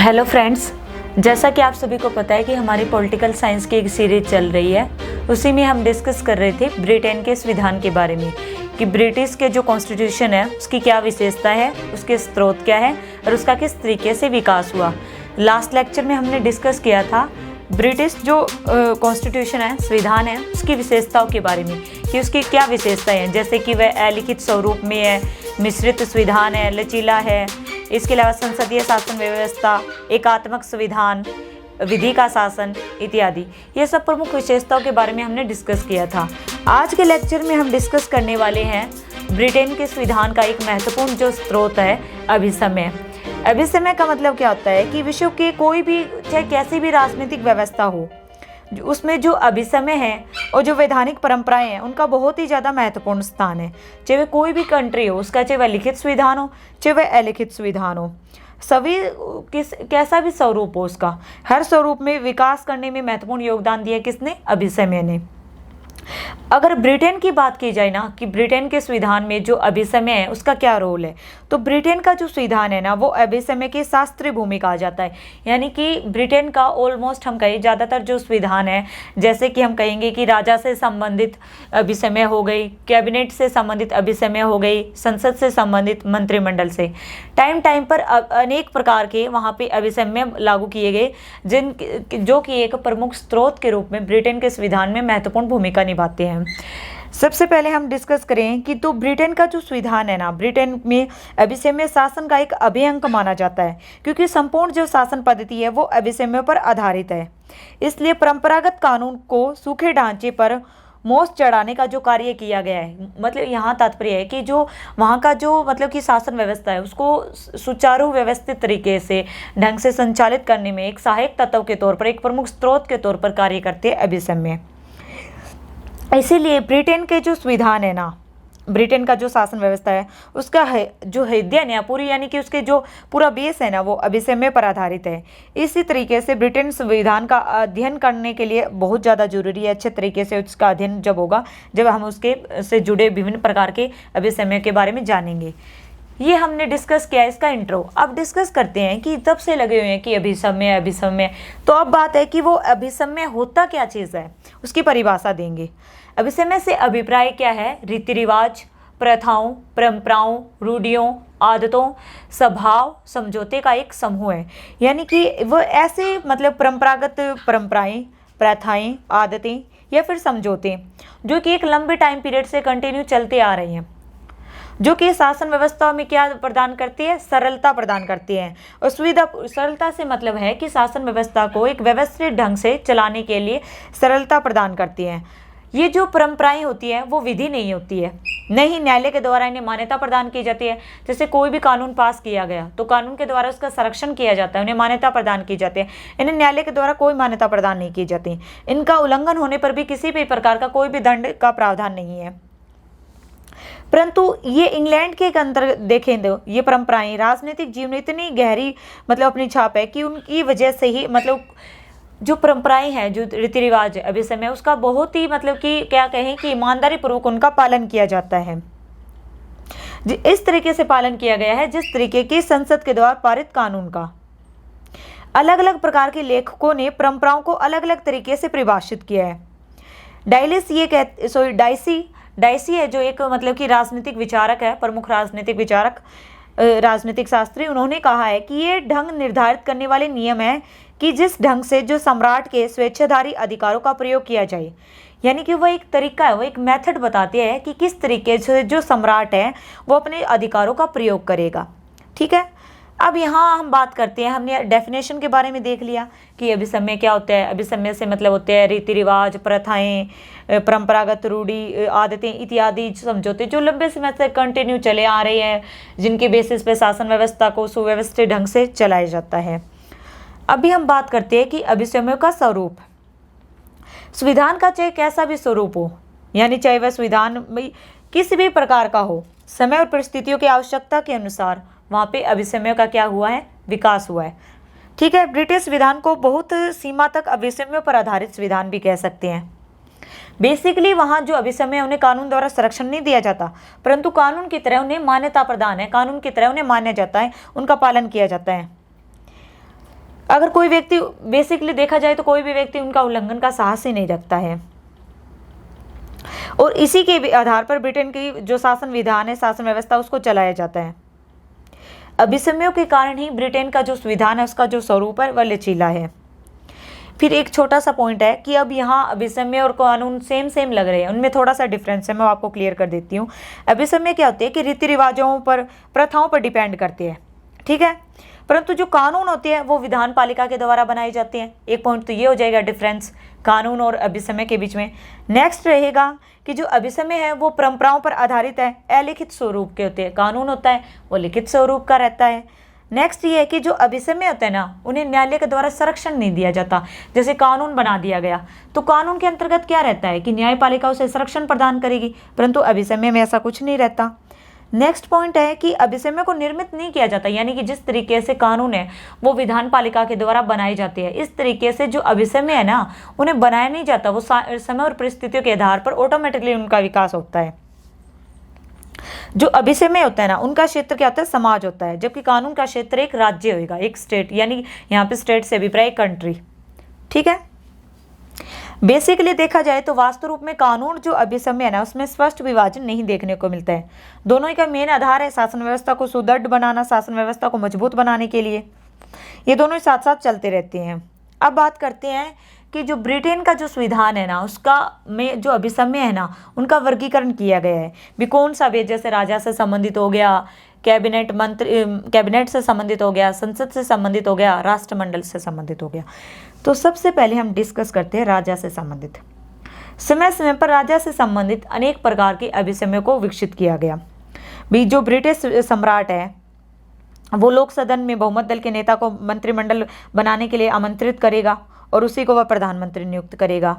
Hello friends, जैसा कि आप सभी को पता है कि हमारी पॉलिटिकल साइंस की एक सीरीज चल रही है। उसी में हम डिस्कस कर रहे थे ब्रिटेन के संविधान के बारे में कि ब्रिटिश के जो कॉन्स्टिट्यूशन है उसकी क्या विशेषता है, उसके स्रोत क्या है और उसका किस तरीके से विकास हुआ। लास्ट लेक्चर में हमने डिस्कस किया था ब्रिटिश जो कॉन्स्टिट्यूशन है, संविधान है, उसकी विशेषताओं के बारे में कि उसकी क्या विशेषताएं हैं, जैसे कि वह अलिखित स्वरूप में है, मिश्रित संविधान है, लचीला है, इसके अलावा संसदीय शासन व्यवस्था, एकात्मक संविधान, विधि का शासन इत्यादि। ये सब प्रमुख विशेषताओं के बारे में हमने डिस्कस किया था। आज के लेक्चर में हम डिस्कस करने वाले हैं ब्रिटेन के संविधान का एक महत्वपूर्ण जो स्रोत है, अभिसमय। अभिसमय का मतलब क्या होता है कि विश्व के कोई भी, चाहे कैसी भी राजनीतिक व्यवस्था हो, उसमें जो अभिसमय है और जो वैधानिक परंपराएं हैं उनका बहुत ही ज़्यादा महत्वपूर्ण स्थान है। चाहे वह कोई भी कंट्री हो, उसका चाहे वह लिखित संविधान हो, चाहे वह अलिखित संविधान हो, सभी कैसा भी स्वरूप हो, उसका हर स्वरूप में विकास करने में महत्वपूर्ण योगदान दिया किसने? अभिसमय ने। अगर ब्रिटेन की बात की जाए ना कि ब्रिटेन के संविधान में जो अभिसमय है उसका क्या रोल है, तो ब्रिटेन का जो संविधान है ना वो अभिसमय की शास्त्रीय भूमि कहा जाता है। यानी कि ब्रिटेन का ऑलमोस्ट हम कहें ज़्यादातर जो संविधान है, जैसे कि हम कहेंगे कि राजा से संबंधित अभिसमय हो गई, कैबिनेट से संबंधित अभिसमय हो गई, संसद से संबंधित, मंत्रिमंडल से, टाइम टाइम पर अनेक प्रकार के वहाँ पे अभिसमय लागू किए गए, जो कि एक प्रमुख स्रोत के रूप में ब्रिटेन के संविधान में महत्वपूर्ण भूमिका निभाते हैं। सबसे पहले हम डिस्कस करें कि तो ब्रिटेन का जो संविधान है ना, ब्रिटेन में अभिसमय शासन का एक अभिअंग माना जाता है, क्योंकि संपूर्ण जो शासन पद्धति है वो अभिसमय पर आधारित है। इसलिए परंपरागत कानून को सूखे ढांचे पर मोस चढ़ाने का जो कार्य किया गया है, मतलब यहाँ तात्पर्य है कि जो वहाँ का जो मतलब कि शासन व्यवस्था है उसको सुचारू व्यवस्थित तरीके से ढंग से संचालित करने में एक सहायक तत्व के तौर पर, एक प्रमुख स्रोत के तौर पर कार्य करते हैं अभिसमय। इसीलिए ब्रिटेन के जो संविधान है ना, ब्रिटेन का जो शासन व्यवस्था है उसका जो अध्ययन है पूरी, यानी कि उसके जो पूरा बेस है ना वो अभिसमय पर आधारित है। इसी तरीके से ब्रिटेन संविधान का अध्ययन करने के लिए बहुत ज़्यादा जरूरी है। अच्छे तरीके से उसका अध्ययन जब होगा जब हम उसके से जुड़े विभिन्न प्रकार के अभिसमय के बारे में जानेंगे। ये हमने डिस्कस किया इसका इंट्रो। अब डिस्कस करते हैं कि तब से लगे हुए हैं कि अभिसमय अभिसमय, तो अब बात है कि वो अभिसमय होता क्या चीज़ है, उसकी परिभाषा देंगे। अभिसमय से अभिप्राय क्या है? रीति रिवाज, प्रथाओं, परंपराओं, रूढ़ियों, आदतों, स्वभाव, समझौते का एक समूह है। यानी कि वो ऐसे मतलब परंपरागत परंपराएं, प्रथाएं, आदतें या फिर समझौते जो कि एक लंबे टाइम पीरियड से कंटिन्यू चलते आ रहे हैं, जो कि शासन व्यवस्था में क्या प्रदान करती है? सरलता प्रदान करती है। और सुविधा, सरलता से मतलब है कि शासन व्यवस्था को एक व्यवस्थित ढंग से चलाने के लिए सरलता प्रदान करती है। ये जो परंपराएं होती हैं वो विधि नहीं होती है, नहीं न्यायालय के द्वारा इन्हें मान्यता प्रदान की जाती है। जैसे कोई भी कानून पास किया गया तो कानून के द्वारा उसका संरक्षण किया जाता है, उन्हें मान्यता प्रदान की जाती है। इन्हें न्यायालय के द्वारा कोई मान्यता प्रदान नहीं की जाती। इनका उल्लंघन होने पर भी किसी भी प्रकार का कोई भी दंड का प्रावधान नहीं है। परंतु ये इंग्लैंड के अंतर देखें तो ये परंपराएं राजनीतिक जीवन में इतनी गहरी मतलब अपनी छाप है कि उनकी वजह से ही मतलब जो परंपराएं हैं, जो रीति रिवाज है अभिसमय, उसका बहुत ही मतलब कि क्या कहें कि ईमानदारी पूर्वक उनका पालन किया जाता है। इस तरीके से पालन किया गया है जिस तरीके की संसद के द्वारा पारित कानून का। अलग अलग प्रकार के लेखकों ने परंपराओं को अलग अलग तरीके से परिभाषित किया है। डाइसी है जो एक मतलब कि राजनीतिक विचारक है, प्रमुख राजनीतिक विचारक, राजनीतिक शास्त्री। उन्होंने कहा है कि ये ढंग निर्धारित करने वाले नियम है कि जिस ढंग से जो सम्राट के स्वेच्छाधारी अधिकारों का प्रयोग किया जाए। यानी कि वो एक तरीका है, वो एक मेथड बताते हैं कि किस तरीके से जो सम्राट है वो अपने अधिकारों का प्रयोग करेगा। ठीक है, अब यहाँ हम बात करते हैं, हमने डेफिनेशन के बारे में देख लिया कि अभिसमय क्या होता है। अभिसमय से मतलब होते हैं रीति रिवाज, प्रथाएं, परंपरागत रूढ़ी, आदतें इत्यादि समझौते जो लंबे समय से कंटिन्यू चले आ रहे हैं, जिनके बेसिस पे शासन व्यवस्था को सुव्यवस्थित ढंग से चलाया जाता है। अभी हम बात करते हैं कि अभिसमय का स्वरूप। संविधान का चाहे कैसा भी स्वरूप हो, यानी चाहे वह संविधान किसी भी प्रकार का हो, समय और परिस्थितियों की आवश्यकता के अनुसार वहाँ पे अभिसमय का क्या हुआ है? विकास हुआ है। ठीक है, ब्रिटिश संविधान को बहुत सीमा तक अभिसमय पर आधारित संविधान भी कह सकते हैं। बेसिकली वहाँ जो अभिसमय उन्हें कानून द्वारा संरक्षण नहीं दिया जाता, परंतु कानून की तरह उन्हें मान्यता प्रदान है, कानून की तरह उन्हें मान्य जाता है, उनका पालन किया जाता है। अगर कोई व्यक्ति, बेसिकली देखा जाए तो कोई भी व्यक्ति उनका उल्लंघन का साहस ही नहीं रखता है। और इसी के आधार पर ब्रिटेन की जो शासन विधान है, शासन व्यवस्था, उसको चलाया जाता है। अभिसमयों के कारण ही ब्रिटेन का जो संविधान है उसका जो स्वरूप है वह लचीला है। फिर एक छोटा सा पॉइंट है कि अब यहाँ अभिसमय और कानून सेम लग रहे हैं, उनमें थोड़ा सा डिफरेंस है, मैं आपको क्लियर कर देती हूँ। अभिसमय क्या होते हैं कि रीति रिवाजों पर, प्रथाओं पर डिपेंड करते हैं, ठीक है, परंतु जो कानून होते हैं वो विधान पालिका के द्वारा बनाए जाते हैं। एक पॉइंट तो ये हो जाएगा डिफरेंस कानून और अभिसमय के बीच में। नेक्स्ट रहेगा कि जो अभिसमय है वो परंपराओं पर आधारित है, अलिखित स्वरूप के होते हैं। कानून होता है वो लिखित स्वरूप का रहता है। नेक्स्ट ये है कि जो अभिसमय होते हैं ना, उन्हें न्यायालय के द्वारा संरक्षण नहीं दिया जाता। जैसे कानून बना दिया गया तो कानून के अंतर्गत क्या रहता है कि न्यायपालिका उसे संरक्षण प्रदान करेगी, परंतु अभिसमय में ऐसा कुछ नहीं रहता। नेक्स्ट पॉइंट है कि अभिसमय को निर्मित नहीं किया जाता, यानी कि जिस तरीके से कानून है वो विधान पालिका के द्वारा बनाए जाते हैं, इस तरीके से जो अभिसमय है ना उन्हें बनाया नहीं जाता। वो समय और परिस्थितियों के आधार पर ऑटोमेटिकली उनका विकास होता है। जो अभिसमय होता है ना, उनका क्षेत्र क्या होता है, समाज होता है, जबकि कानून का क्षेत्र एक राज्य होगा, एक स्टेट, यानी यहाँ पे स्टेट से अभिप्राय कंट्री, ठीक है। बेसिकली देखा जाए तो वास्तु रूप में कानून जो अभिसमय है ना उसमें स्पष्ट विभाजन नहीं देखने को मिलता है। दोनों ही का मेन आधार है शासन व्यवस्था को सुदृढ़ बनाना, शासन व्यवस्था को मजबूत बनाने के लिए। ये दोनों ही साथ साथ चलते रहते हैं। अब बात करते हैं कि जो ब्रिटेन का जो संविधान है ना उसका में जो अभिसमय है ना उनका वर्गीकरण किया गया है भी कौन सा भी, जैसे राजा से संबंधित हो गया, कैबिनेट मंत्री, कैबिनेट से संबंधित हो गया, संसद से संबंधित हो गया, राष्ट्रमंडल से संबंधित हो गया। तो सबसे पहले हम डिस्कस करते हैं राजा से संबंधित। समय समय पर राजा से संबंधित अनेक प्रकार के अभिसमय को विकसित किया गया। भी जो ब्रिटिश सम्राट है वो लोक सदन में बहुमत दल के नेता को मंत्रिमंडल बनाने के लिए आमंत्रित करेगा और उसी को वह प्रधानमंत्री नियुक्त करेगा।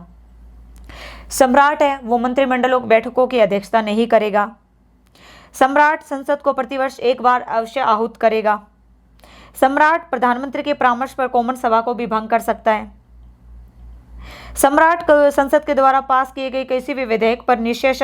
सम्राट है वो मंत्रिमंडलों बैठकों की अध्यक्षता नहीं करेगा। सम्राट संसद को प्रतिवर्ष एक बार अवश्य आहूत करेगा। सम्राट प्रधानमंत्री के परामर्श पर कॉमन सभा को भी भंग कर सकता है। सम्राट संसद के द्वारा पास किए गए किसी भी विधेयक पर निशेष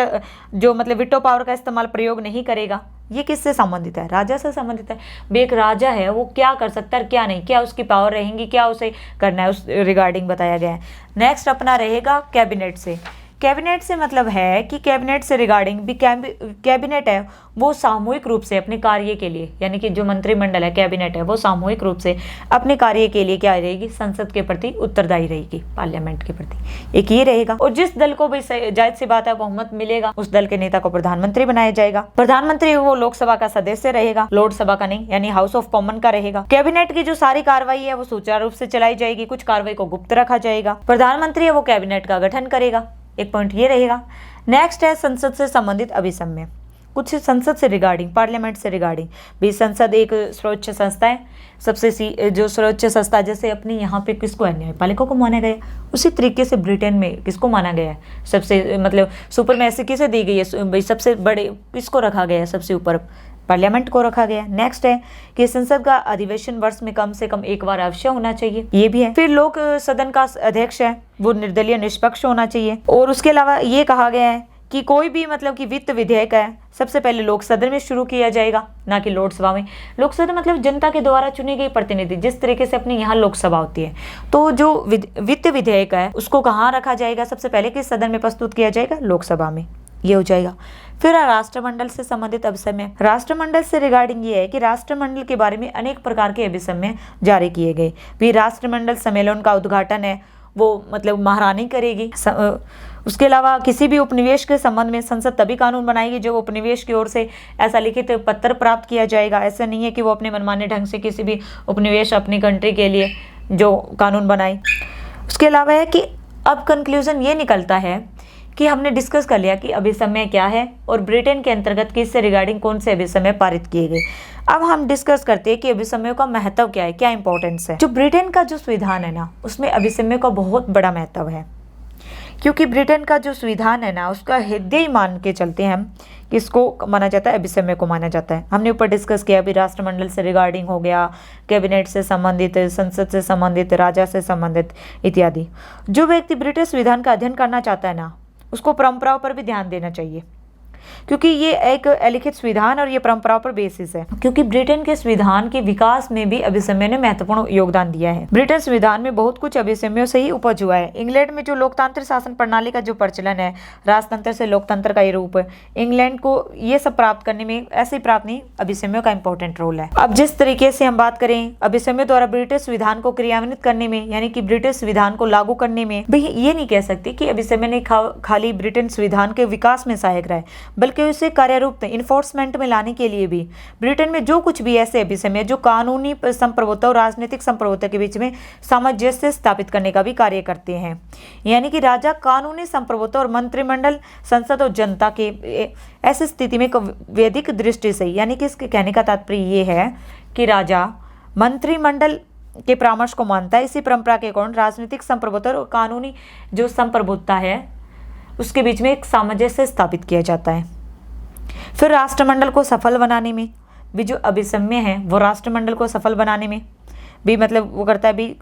जो मतलब विटो पावर का इस्तेमाल प्रयोग नहीं करेगा। ये किससे संबंधित है, राजा से संबंधित है। एक राजा है वो क्या कर सकता है क्या नहीं, क्या उसकी पावर रहेंगी, क्या उसे करना है, उस रिगार्डिंग बताया गया है। नेक्स्ट अपना रहेगा कैबिनेट से। कैबिनेट से मतलब है कि कैबिनेट से रिगार्डिंग भी कैबिनेट है वो सामूहिक रूप से अपने कार्य के लिए, यानी कि जो मंत्रिमंडल है कैबिनेट है वो सामूहिक रूप से अपने कार्य के लिए क्या रहेगी, संसद के प्रति उत्तरदायी रहेगी, पार्लियामेंट के प्रति। एक ये रहेगा। और जिस दल को भी जायज सी बात है बहुमत मिलेगा उस दल के नेता को प्रधानमंत्री बनाया जाएगा। प्रधानमंत्री वो लोकसभा का सदस्य रहेगा, लोकसभा का नहीं, यानी हाउस ऑफ कॉमन का रहेगा। कैबिनेट की जो सारी कार्रवाई है वो सुचारू रूप से चलाई जाएगी, कुछ कार्रवाई को गुप्त रखा जाएगा। प्रधानमंत्री है वो कैबिनेट का गठन करेगा। एक पॉइंट ये रहेगा। नेक्स्ट है संसद से संबंधित अभिसमय। कुछ संसद से रिगार्डिंग, पार्लियामेंट से रिगार्डिंग भी। संसद एक सर्वोच्च संस्था है, सबसे जो सर्वोच्च संस्था, जैसे अपनी यहाँ पे किसको है, न्यायपालिका को माना गया, उसी तरीके से ब्रिटेन में किसको माना गया है, सबसे मतलब सुपरमेसी किसे दी गई है भाई, सबसे बड़े किसको रखा गया है, सबसे ऊपर पार्लियामेंट को रखा गया। नेक्स्ट है कि संसद का अधिवेशन वर्ष में कम से कम एक बार अवश्य होना चाहिए, ये भी है। फिर लोक सदन का अध्यक्ष है वो निर्दलीय निष्पक्ष होना चाहिए। और उसके अलावा ये कहा गया है कि कोई भी मतलब कि वित्त विधेयक है सबसे पहले लोक सदन में शुरू किया जाएगा, ना कि लोकसभा में। लोक सदन मतलब जनता के द्वारा चुनी गई प्रतिनिधि, जिस तरीके से अपनी यहाँ लोकसभा होती है। तो जो वित्त विधेयक है उसको कहाँ रखा जाएगा, सबसे पहले किस सदन में प्रस्तुत किया जाएगा, लोकसभा में, ये हो जाएगा। फिर राष्ट्रमंडल से संबंधित अभिसमय। राष्ट्रमंडल से रिगार्डिंग ये है कि राष्ट्रमंडल के बारे में अनेक प्रकार के अभिसमय जारी किए गए। भी राष्ट्रमंडल सम्मेलन का उद्घाटन है वो मतलब महारानी करेगी। उसके अलावा किसी भी उपनिवेश के संबंध में संसद तभी कानून बनाएगी जब उपनिवेश की ओर से ऐसा लिखित पत्र प्राप्त किया जाएगा। ऐसा नहीं है कि वो अपने मनमाने ढंग से किसी भी उपनिवेश अपनी कंट्री के लिए जो कानून बनाए। उसके अलावा है कि अब कंक्लूजन ये निकलता है कि हमने डिस्कस कर लिया कि अभिसमय क्या है और ब्रिटेन के अंतर्गत किससे रिगार्डिंग कौन से अभिसमय पारित किए गए। अब हम डिस्कस करते हैं कि अभिसमयों का महत्व क्या है, क्या इंपॉर्टेंस है। जो ब्रिटेन का जो संविधान है ना उसमें अभिसमय का बहुत बड़ा महत्व है, क्योंकि ब्रिटेन का जो संविधान है ना उसका हृदय मान के चलते हैं हम, किसको माना जाता है, अभिसमय को माना जाता है। हमने ऊपर डिस्कस किया अभी राष्ट्रमंडल से रिगार्डिंग हो गया, कैबिनेट से संबंधित, संसद से संबंधित, राजा से संबंधित इत्यादि। जो व्यक्ति ब्रिटिश संविधान का अध्ययन करना चाहता है ना उसको परंपराओं पर भी ध्यान देना चाहिए। क्योंकि ये एक लिखित संविधान और ये परंपराओं पर बेसिस है, क्योंकि ब्रिटेन के संविधान के विकास में भी अभिसमय ने महत्वपूर्ण योगदान दिया है। ब्रिटेन संविधान में बहुत कुछ अभिसमयों से ही उपज हुआ है। इंग्लैंड में जो लोकतांत्रिक शासन प्रणाली का जो प्रचलन है, राजतंत्र से लोकतंत्र का ये रूप, इंग्लैंड को ये सब प्राप्त करने में ऐसे ही प्राप्त नहीं, अभिसमयों का इंपॉर्टेंट रोल है। अब जिस तरीके से हम बात करें अभिसमयों द्वारा ब्रिटिश संविधान को क्रियान्वित करने में, यानी कि ब्रिटिश संविधान को लागू करने में, भाई ये नहीं कह सकते कि अभिसमय ने खाली ब्रिटेन संविधान के विकास में सहायक रहा है, बल्कि उसे कार्यरूप में इन्फोर्समेंट में लाने के लिए भी ब्रिटेन में जो कुछ भी ऐसे अभिसमय जो कानूनी संप्रभुता और राजनीतिक संप्रभुता के बीच में सामंजस्य स्थापित करने का भी कार्य करते हैं। यानी कि राजा कानूनी संप्रभुता और मंत्रिमंडल, संसद और जनता के ऐसी स्थिति में वैदिक दृष्टि से, यानी कि इसके कहने का तात्पर्य ये है कि राजा मंत्रिमंडल के परामर्श को मानता है। इसी परंपरा के कारण राजनीतिक संप्रभुता और कानूनी जो संप्रभुता है उसके बीच में एक सामंजस्य स्थापित किया जाता है। फिर राष्ट्रमंडल को सफल बनाने में भी जो अभिसमय है वो राष्ट्रमंडल को सफल बनाने में भी मतलब वो करता है, भी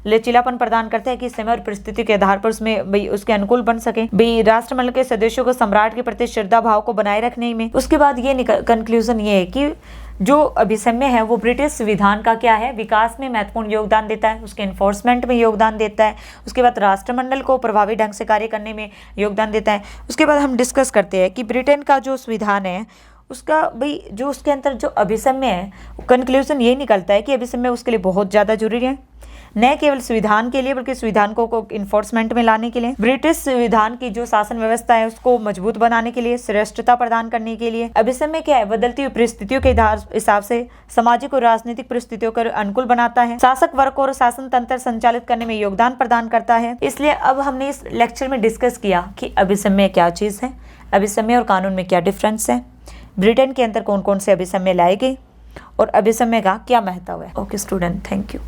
लचीलापन प्रदान करता है कि समय और परिस्थिति के आधार पर उसमें भाई उसके अनुकूल बन सके, भी राष्ट्रमंडल के सदस्यों को सम्राट के प्रति श्रद्धा भाव को बनाए रखने में। उसके बाद ये कंक्लूजन ये है कि जो अभिसमय है वो ब्रिटिश संविधान का क्या है, विकास में महत्वपूर्ण योगदान देता है, उसके इन्फोर्समेंट में योगदान देता है, उसके बाद राष्ट्रमंडल को प्रभावी ढंग से कार्य करने में योगदान देता है। उसके बाद हम डिस्कस करते हैं कि ब्रिटेन का जो संविधान है उसका भाई जो उसके अंदर जो अभिसमय है, कंक्लूजन ये निकलता है कि अभिसमय उसके लिए बहुत ज़्यादा जरूरी है, न केवल संविधान के लिए बल्कि संविधान को इन्फोर्समेंट में लाने के लिए, ब्रिटिश संविधान की जो शासन व्यवस्था है उसको मजबूत बनाने के लिए, श्रेष्ठता प्रदान करने के लिए। अभिसमय क्या है, बदलती हुई परिस्थितियों के हिसाब से सामाजिक और राजनीतिक परिस्थितियों को अनुकूल बनाता है, शासक वर्ग और शासन तंत्र संचालित करने में योगदान प्रदान करता है। इसलिए अब हमने इस लेक्चर में डिस्कस किया कि अभिसमय क्या चीज़ है, अभिसमय और कानून में क्या डिफरेंस है, ब्रिटेन के अंदर कौन कौन से अभिसमय लाए गए और अभिसमय का क्या महत्व है। Okay student, thank you.